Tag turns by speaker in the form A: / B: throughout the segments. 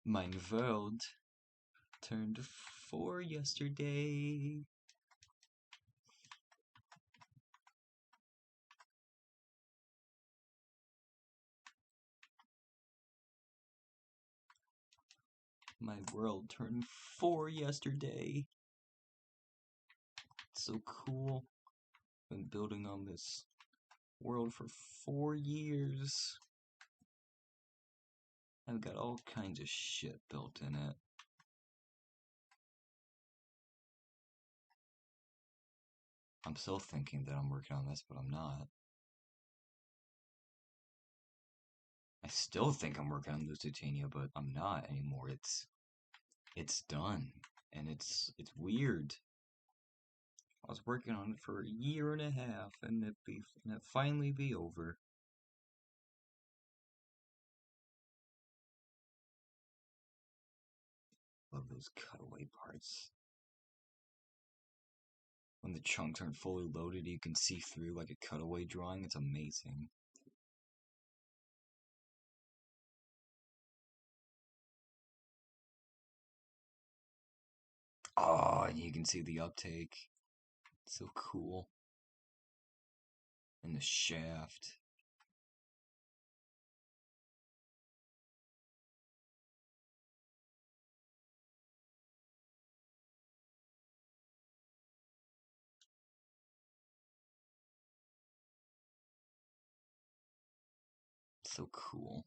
A: Mein World turned 4 yesterday. My world turned 4 yesterday. It's so cool. Been building on this world for 4 years. I've got all kinds of shit built in it. I'm still thinking that I'm working on this, but I'm not. I still think I'm working on Lusitania, but I'm not anymore. It's done, and it's weird. I was working on it for a year and a half, and it finally be over. Love those cutaway parts. When the chunks aren't fully loaded, you can see through like a cutaway drawing. It's amazing. Oh, and you can see the uptake. It's so cool. And the shaft. So cool.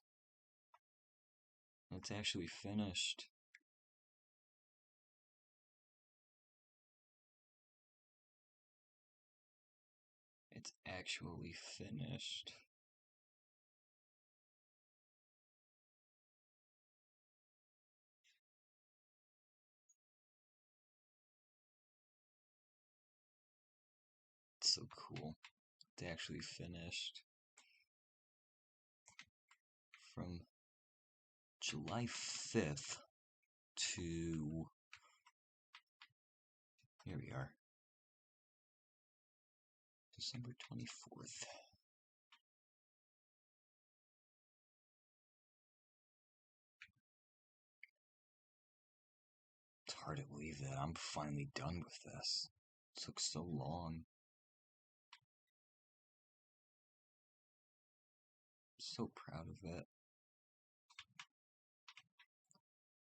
A: It's actually finished. It's actually finished. It's so cool. It's actually finished. From July 5th to... Here we are. December 24th. It's hard to believe that I'm finally done with this. It took so long. So proud of it.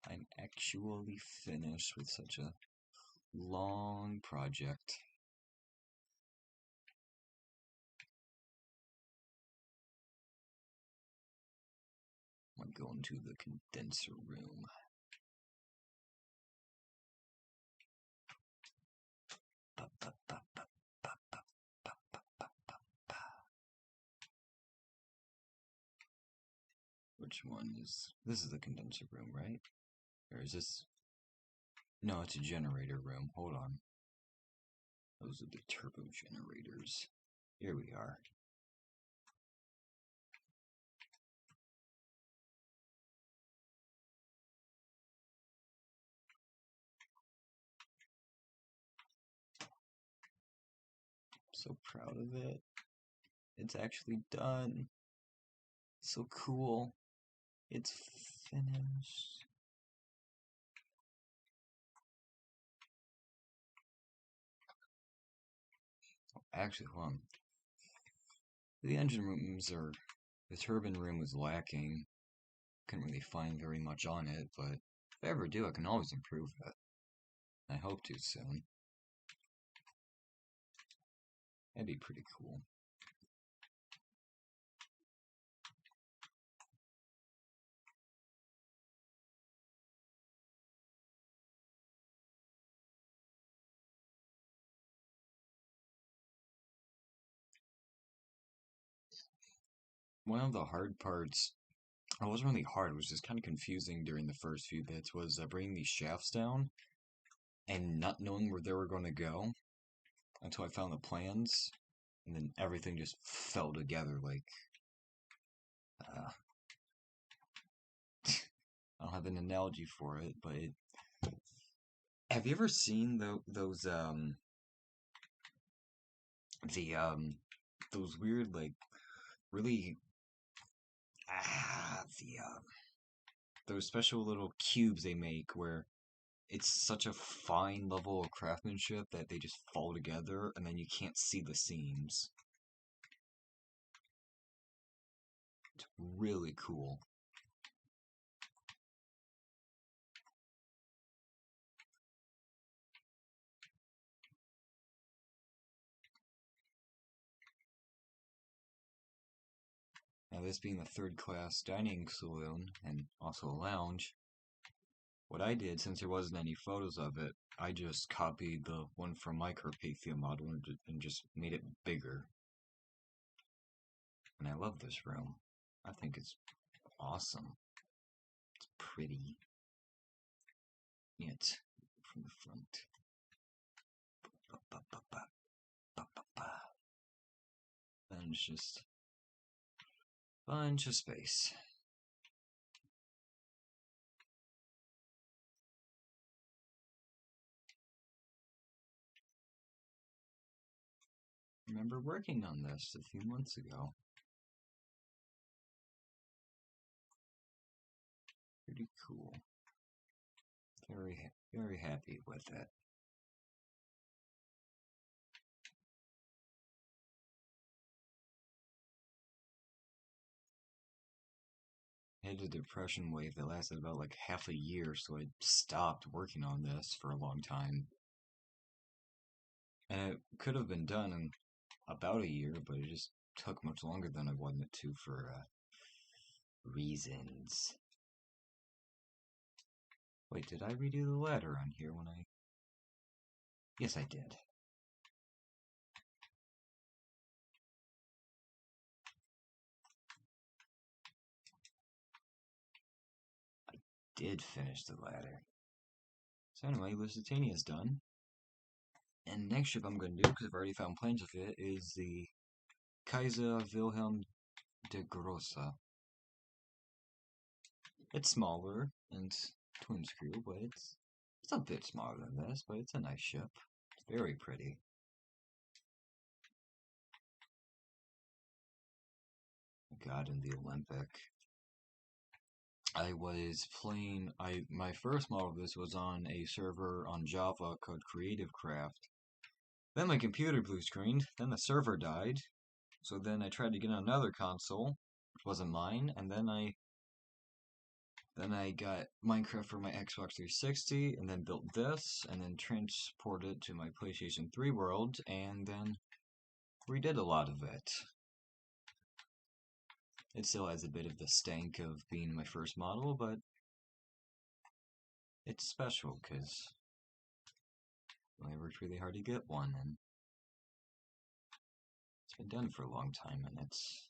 A: I'm actually finished with such a long project. I'm going to the condenser room. Which one is... This is the condenser room, right? Or is this... No, it's a generator room. Hold on. Those are the turbo generators. Here we are. So proud of it. It's actually done. So cool. It's finished. Actually, hold on. The engine rooms are... The turbine room was lacking. Couldn't really find very much on it, but if I ever do, I can always improve it. I hope to soon. That'd be pretty cool. One of the hard parts, it wasn't really hard, it was just kind of confusing during the first few bits, was bringing these shafts down and not knowing where they were going to go until I found the plans, and then everything just fell together like, uh, I don't have an analogy for it, but have you ever seen those those weird, like, really, the those special little cubes they make where it's such a fine level of craftsmanship that they just fall together and then you can't see the seams. It's really cool. Now, this being the third class dining saloon and also a lounge, what I did, since there wasn't any photos of it, I just copied the one from my Carpathia model and just made it bigger. And I love this room. I think it's awesome. It's pretty. Yet, from the front. And it's just a bunch of space. I remember working on this a few months ago. Pretty cool. Very happy with it. I had a depression wave that lasted about like half a year, so I stopped working on this for a long time. And it could have been done in about a year, but it just took much longer than I wanted it to for reasons. Wait, did I redo the ladder on here when I... Yes, I did. I did finish the ladder. So anyway, Lusitania is done. And next ship I'm going to do, because I've already found plans of it, is the Kaiser Wilhelm de Grosse. It's smaller and twin screw, but it's a bit smaller than this, but it's a nice ship. It's very pretty. God, in the Olympic. I was playing, my first model of this was on a server on Java called Creative Craft. Then my computer blue screened, then the server died, so then I tried to get on another console, which wasn't mine, and then I got Minecraft for my Xbox 360, and then built this, and then transported it to my PlayStation 3 world, and then redid a lot of it. It still has a bit of the stank of being my first model, but it's special because I worked really hard to get one, and it's been done for a long time, and it's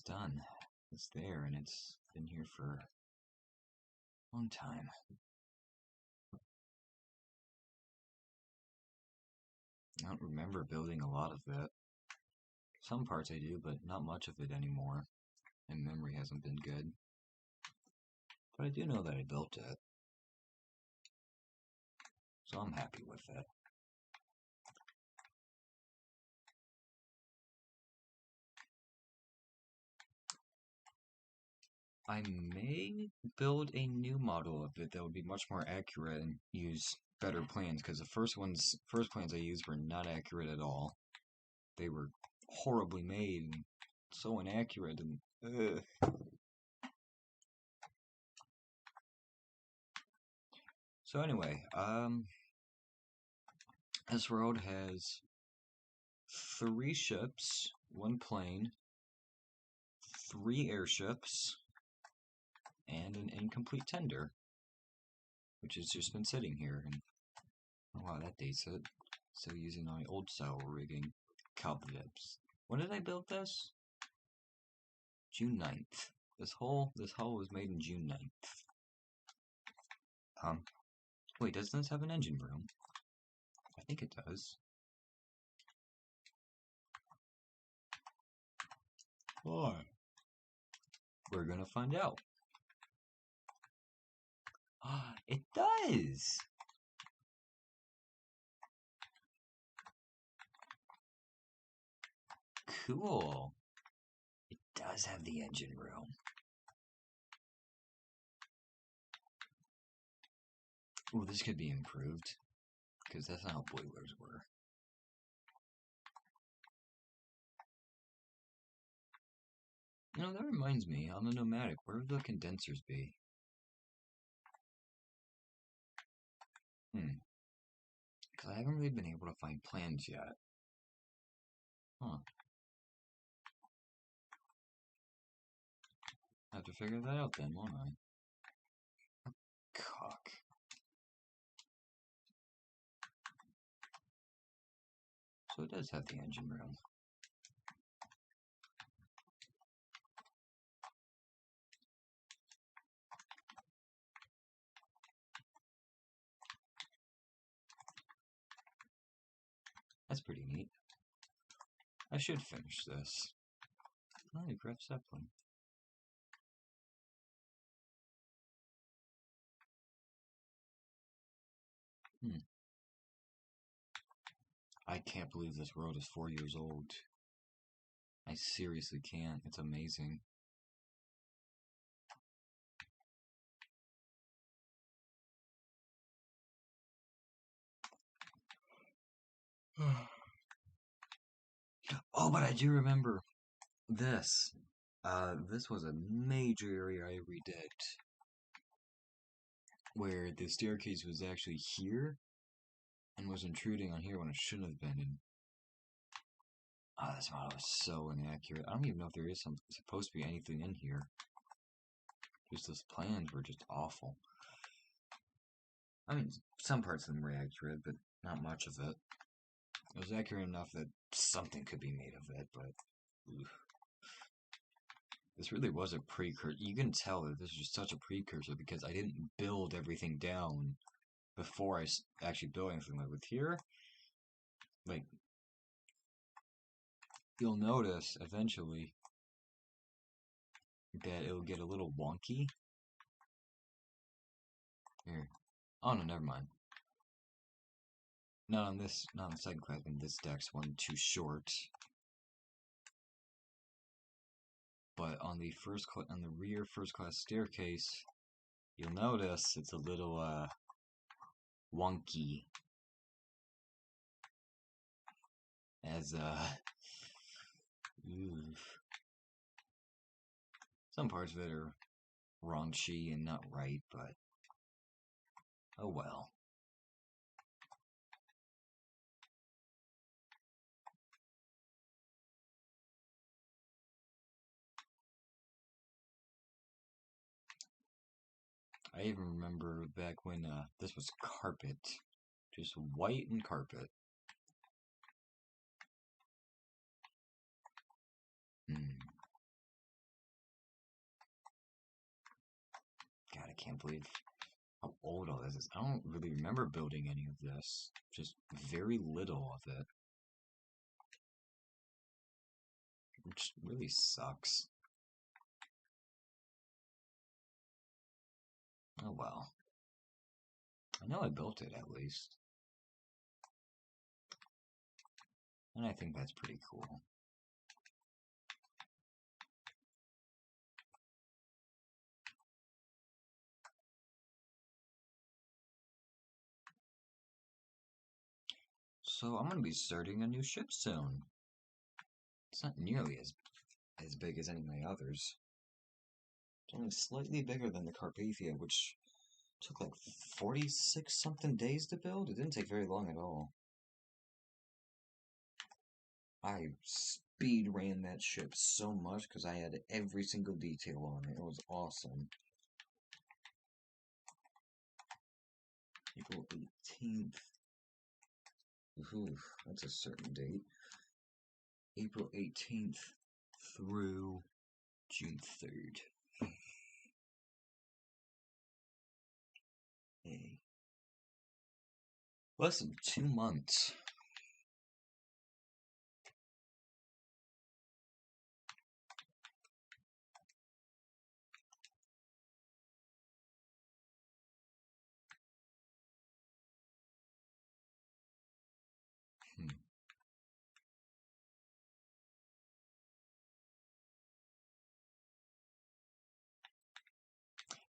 A: done. It's there, and it's been here for a long time. I don't remember building a lot of it. Some parts I do, but not much of it anymore. And memory hasn't been good. But I do know that I built it. So I'm happy with it. I may build a new model of it that would be much more accurate and use better plans, because the first plans I used were not accurate at all. They were horribly made and so inaccurate and So anyway, this world has 3 ships, 1 plane, 3 airships, and an incomplete tender, which has just been sitting here. And oh wow, that dates it. Still using my old style rigging, cobwebs. When did I build this? June 9th. This hull was made in June 9th. Wait, does this have an engine room? I think it does. Why? We're gonna find out. Ah, it does! Cool. It does have the engine room. Well, this could be improved, because that's not how boilers were. You know, that reminds me, on the Nomadic, where would the condensers be? Because I haven't really been able to find plans yet. Huh. Have to figure that out then, won't I? Cock. So it does have the engine room. That's pretty neat. I should finish this. Oh, Graf Zeppelin. I can't believe this world is 4 years old. I seriously can't. It's amazing. Oh, but I do remember this. This was a major area I redid, where the staircase was actually here and was intruding on here when it shouldn't have been. And this model was so inaccurate. I don't even know if there is supposed to be anything in here. Just those plans were just awful. I mean, some parts of them were accurate, but not much of it. It was accurate enough that something could be made of it, but oof. This really was a precursor. You can tell that this was just such a precursor because I didn't build everything down before I actually built anything. Like with here, like, you'll notice eventually that it'll get a little wonky. Here. Oh no, never mind. Not on this, not on the second class, and this deck's one too short. But on the on the rear first class staircase, you'll notice it's a little wonky. As some parts of it are raunchy and not right, but oh well. I even remember back when this was carpet. Just white and carpet. God, I can't believe how old all this is. I don't really remember building any of this. Just very little of it. Which really sucks. Oh well. I know I built it at least. And I think that's pretty cool. So I'm going to be starting a new ship soon. It's not nearly as big as any of my others. It's only slightly bigger than the Carpathia, which took like 46 something days to build. It didn't take very long at all. I speed ran that ship so much because I had every single detail on it. It was awesome. April 18th. Ooh, that's a certain date. April 18th through June 3rd. Hey. Less than 2 months.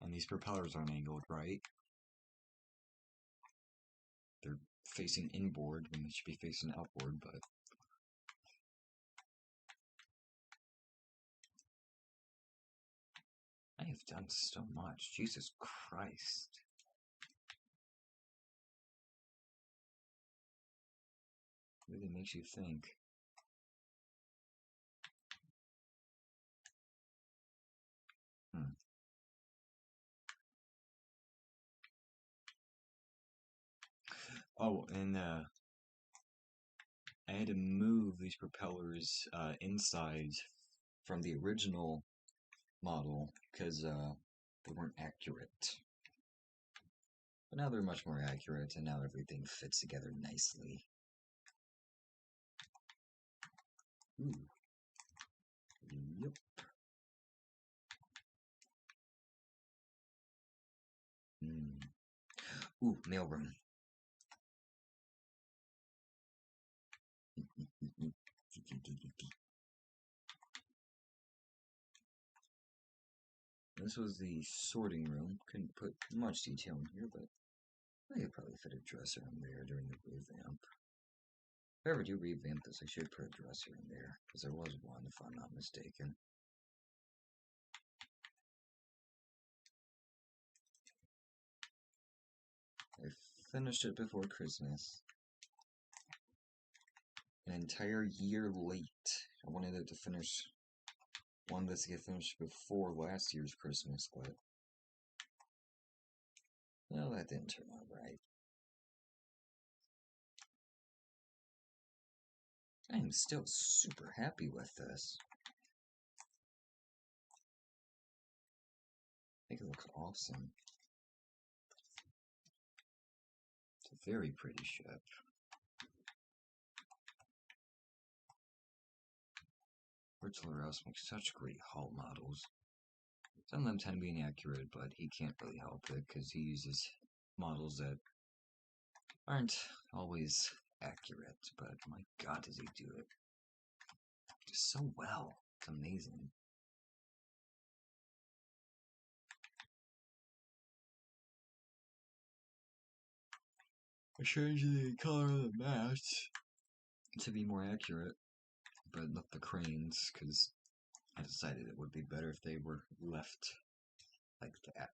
A: And these propellers aren't angled right. facing inboard when they should be facing outboard, but I have done so much. Jesus Christ. Really makes you think. Oh, and I had to move these propellers inside from the original model because they weren't accurate. But now they're much more accurate, and now everything fits together nicely. Ooh. Yep. Ooh, mailroom. This was the sorting room. Couldn't put much detail in here, but I could probably fit a dresser in there during the revamp. If I ever do revamp this, I should put a dresser in there, because there was one, if I'm not mistaken. I finished it before Christmas. An entire year late. I wanted it to finish. Wanted it to get finished before last year's Christmas, but no, that didn't turn out right. I am still super happy with this. I think it looks awesome. It's a very pretty ship. Bertil Rouse makes such great hull models. Some of them tend to be inaccurate, but he can't really help it because he uses models that aren't always accurate. But my god, does he do it just so well. It's amazing. I changed the color of the mast to be more accurate, but left the cranes because I decided it would be better if they were left like that.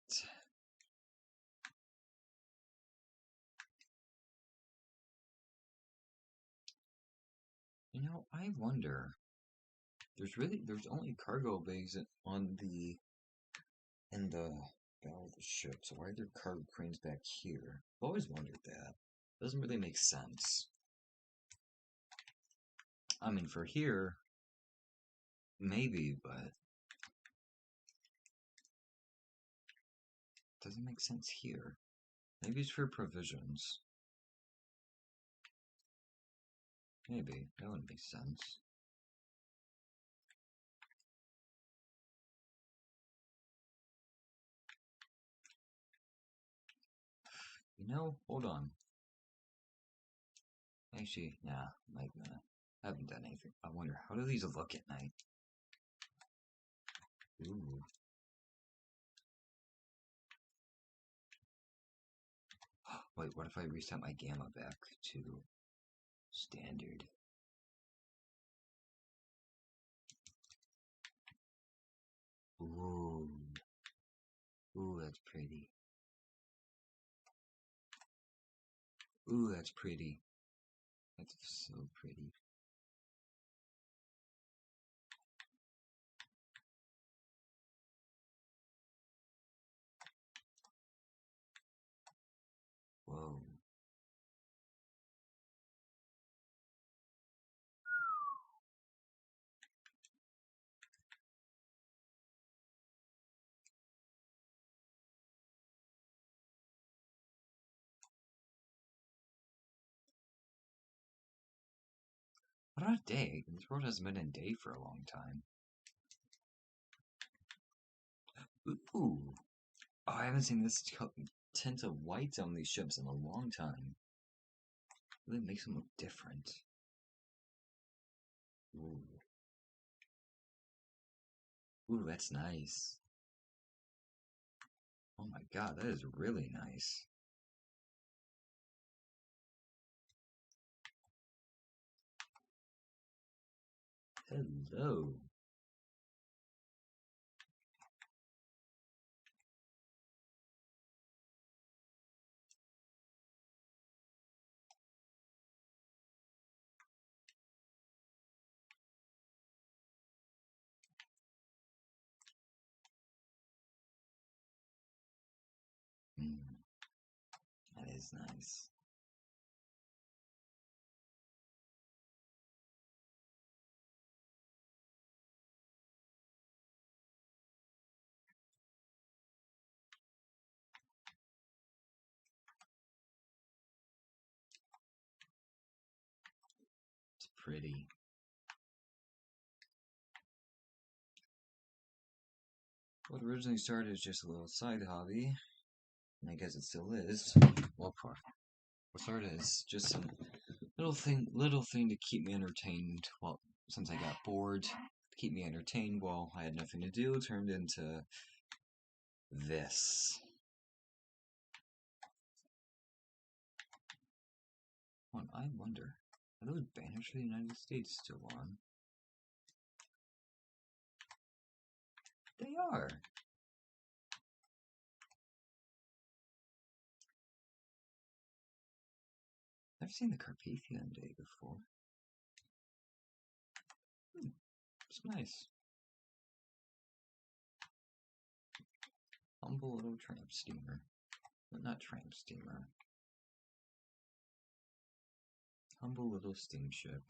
A: You know, I wonder. There's only cargo bays on the in the bow of the ship, so why are there cargo cranes back here? I've always wondered that. Doesn't really make sense. I mean, for here, maybe, but doesn't make sense here. Maybe it's for provisions. Maybe. That wouldn't make sense. You know, hold on. Actually, nah, might not. I haven't done anything. I wonder, how do these look at night? Ooh. Wait, what if I reset my gamma back to standard? Ooh. Ooh, that's pretty. Ooh, that's pretty. That's so pretty. Whoa. What a day. This world hasn't been in day for a long time. Ooh. Oh, I haven't seen this tint of white on these ships in a long time. Really makes them look different. Ooh. Ooh, that's nice. Oh my god, that is really nice. Hello. Mm, that is nice. It's pretty. What originally started as just a little side hobby, and I guess it still is. Well, what started as just some little thing to keep me entertained. Well, since I got bored, to keep me entertained while I had nothing to do, turned into this. I wonder, are those banners for the United States still on? They are. I've seen the Carpathian Day before. It's nice. Humble little tramp steamer. But not tramp steamer. Humble little steamship.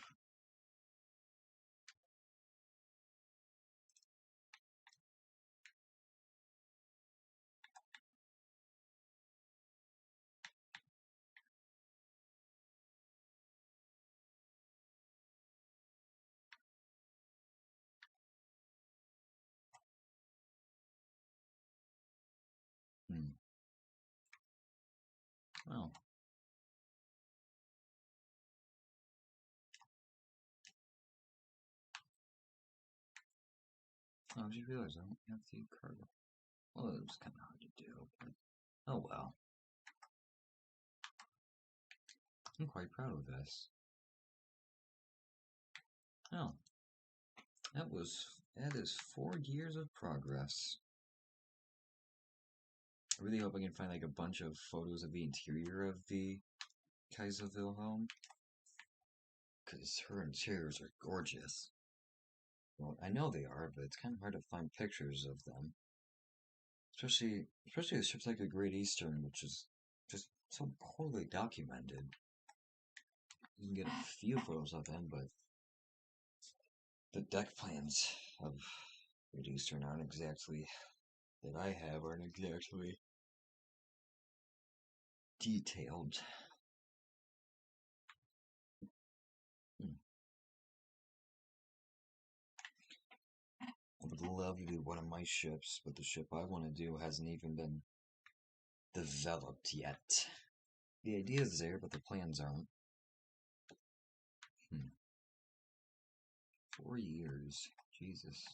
A: Hmm. Well. Oh, I just realized I don't have the cargo. Well, it was kind of hard to do, but oh well. I'm quite proud of this. Oh, that is 4 years of progress. I really hope I can find like a bunch of photos of the interior of the Kaiser Wilhelm, because her interiors are gorgeous. Well, I know they are, but it's kind of hard to find pictures of them. Especially with ships like the Great Eastern, which is just so poorly documented. You can get a few photos of them, but the deck plans of Great Eastern aren't exactly detailed. Hmm. I would love to do one of my ships, but the ship I want to do hasn't even been developed yet. The idea is there, but the plans aren't. 4 years. Jesus.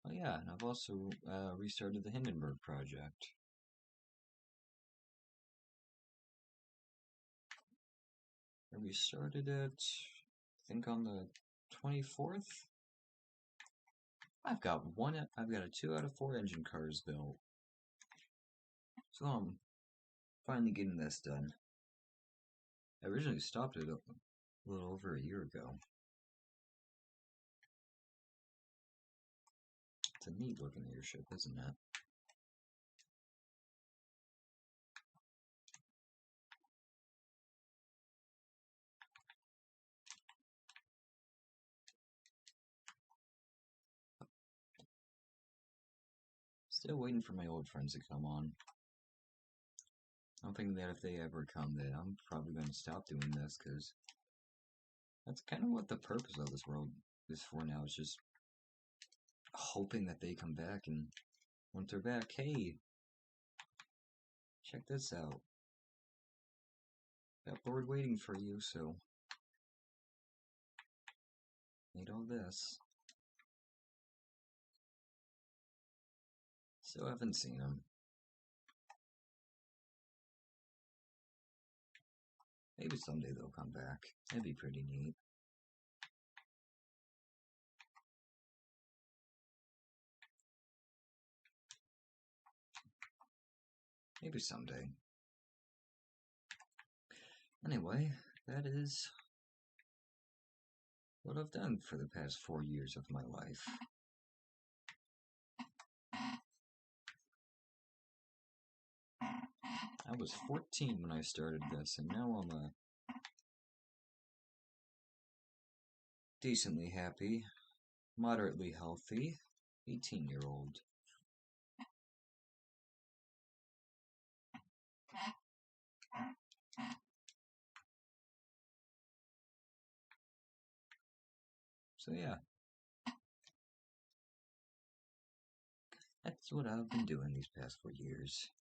A: Oh yeah, and I've also restarted the Hindenburg project. I restarted it, I think on the 24th. I've got a 2 out of 4 engine cars built. So I'm finally getting this done. I originally stopped it a little over a year ago. It's a neat looking airship, isn't it? Still waiting for my old friends to come on. I'm thinking that if they ever come, that I'm probably going to stop doing this, because that's kind of what the purpose of this world is for now, is just hoping that they come back, and once they're back, hey, check this out. Got bored waiting for you, so made all this. Still haven't seen them. Maybe someday they'll come back. That'd be pretty neat. Maybe someday. Anyway, that is what I've done for the past 4 years of my life. I was 14 when I started this, and now I'm a decently happy, moderately healthy 18-year-old. So yeah, that's what I've been doing these past 4 years.